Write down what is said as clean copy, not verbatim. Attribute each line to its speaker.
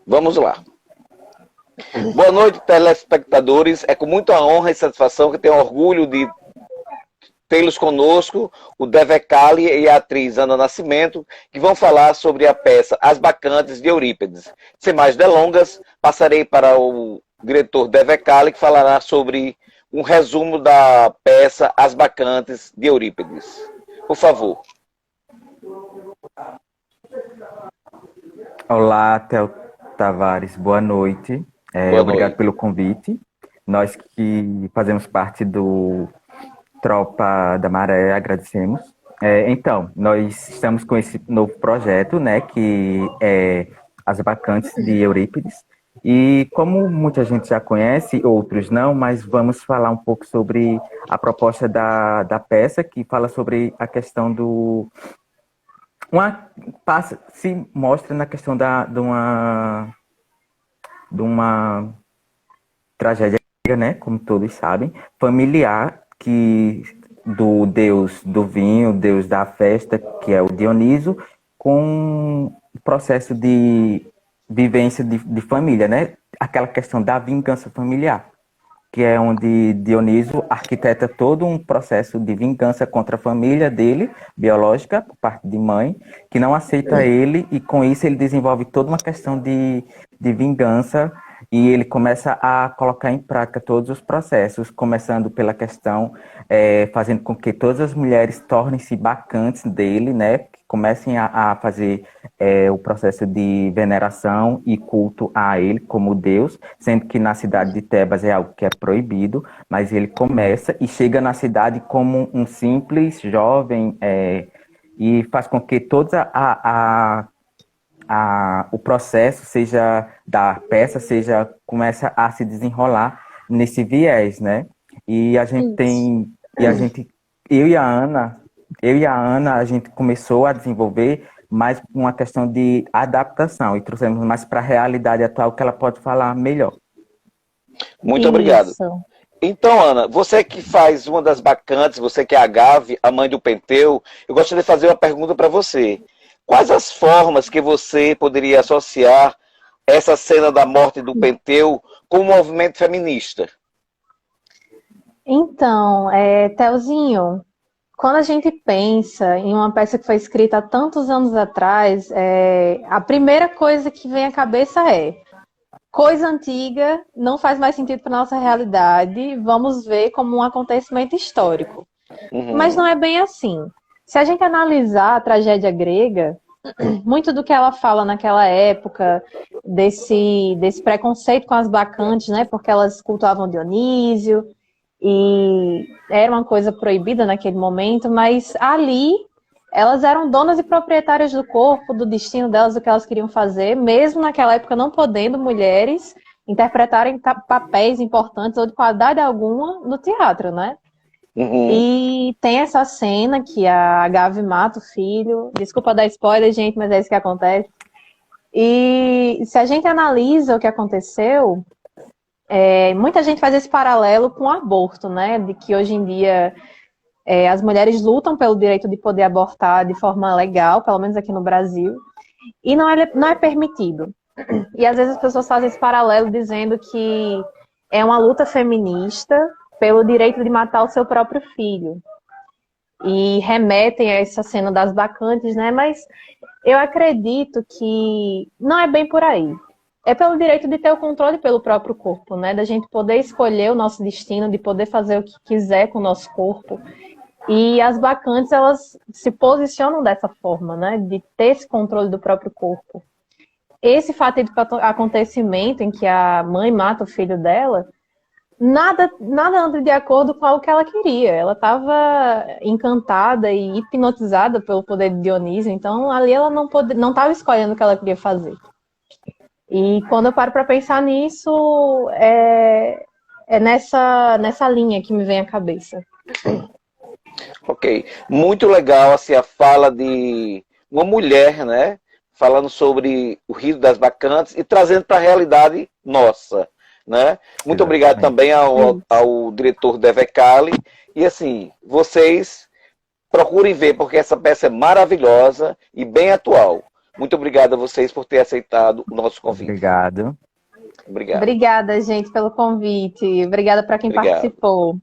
Speaker 1: Vamos lá. Boa noite, telespectadores. É com muita honra e satisfação que tenho orgulho de tê-los conosco, o Devecali e a atriz Ana Nascimento, que vão falar sobre a peça As Bacantes de Eurípides. Sem mais delongas, passarei para o diretor Devecali, que falará sobre um resumo da peça As Bacantes de Eurípides. Por favor.
Speaker 2: Olá, Theo Tavares, boa noite.
Speaker 1: Boa
Speaker 2: Obrigado
Speaker 1: noite.
Speaker 2: pelo convite. Nós que fazemos parte do Tropa da Maré, agradecemos. Então, nós estamos com esse novo projeto, né, que é As Bacantes de Eurípides. E como muita gente já conhece, outros não, mas vamos falar um pouco sobre a proposta da peça, que fala sobre a questão do se mostra na questão de uma tragédia, né, como todos sabem, familiar, que do deus do vinho, deus da festa, que é o Dioniso, com o processo de vivência de família, né? Aquela questão da vingança familiar, que é onde Dioniso arquiteta todo um processo de vingança contra a família dele, biológica, por parte de mãe, que não aceita ele, e com isso ele desenvolve toda uma questão de vingança, e ele começa a colocar em prática todos os processos, começando pela questão, fazendo com que todas as mulheres tornem-se bacantes dele, né? Que comecem a fazer o processo de veneração e culto a ele como Deus, sendo que na cidade de Tebas é algo que é proibido, mas ele começa e chega na cidade como um simples jovem, e faz com que toda o processo seja da peça começa a se desenrolar nesse viés, né? E a gente
Speaker 3: Isso.
Speaker 2: eu e a Ana, a gente começou a desenvolver mais uma questão de adaptação e trouxemos mais para a realidade atual, que ela pode falar melhor.
Speaker 1: Muito obrigado.
Speaker 3: Isso.
Speaker 1: Então, Ana, você que faz uma das bacantes, você que é a Gave, a mãe do Penteu, eu gostaria de fazer uma pergunta para você. Quais as formas que você poderia associar essa cena da morte do Penteu com o movimento feminista?
Speaker 3: Então, Telzinho, quando a gente pensa em uma peça que foi escrita há tantos anos atrás, a primeira coisa que vem à cabeça é: coisa antiga, não faz mais sentido para nossa realidade, vamos ver como um acontecimento histórico. Mas não é bem assim. Se a gente analisar a tragédia grega, muito do que ela fala naquela época, desse preconceito com as bacantes, né, porque elas cultuavam Dionísio, e era uma coisa proibida naquele momento, mas ali elas eram donas e proprietárias do corpo, do destino delas, do que elas queriam fazer, mesmo naquela época não podendo mulheres interpretarem papéis importantes ou de qualidade alguma no teatro, né? E tem essa cena que a Gavi mata o filho. Desculpa dar spoiler, gente, mas é isso que acontece. E se a gente analisa o que aconteceu, muita gente faz esse paralelo com o aborto, né? De que hoje em dia as mulheres lutam pelo direito de poder abortar de forma legal, pelo menos aqui no Brasil, e não é permitido. E às vezes as pessoas fazem esse paralelo dizendo que é uma luta feminista pelo direito de matar o seu próprio filho. E remetem a essa cena das bacantes, né? Mas eu acredito que não é bem por aí. É pelo direito de ter o controle pelo próprio corpo, né? Da gente poder escolher o nosso destino, de poder fazer o que quiser com o nosso corpo. E as bacantes, elas se posicionam dessa forma, né? De ter esse controle do próprio corpo. Esse fatídico acontecimento em que a mãe mata o filho dela, nada anda de acordo com o que ela queria. Ela estava encantada e hipnotizada pelo poder de Dionísio, então ali ela não estava escolhendo o que ela queria fazer. E quando eu paro para pensar nisso, é nessa linha que me vem à cabeça.
Speaker 1: Ok. Muito legal assim, a fala de uma mulher, né? Falando sobre o Rio das Bacantes e trazendo para a realidade nossa. Né? Muito obrigado também ao diretor Devecali. E assim, vocês procurem ver, porque essa peça é maravilhosa e bem atual. Muito obrigado a vocês por ter aceitado o nosso convite.
Speaker 2: Obrigado.
Speaker 1: Obrigado.
Speaker 3: Obrigada, gente, pelo convite. Obrigada para quem
Speaker 1: Obrigado.
Speaker 3: participou.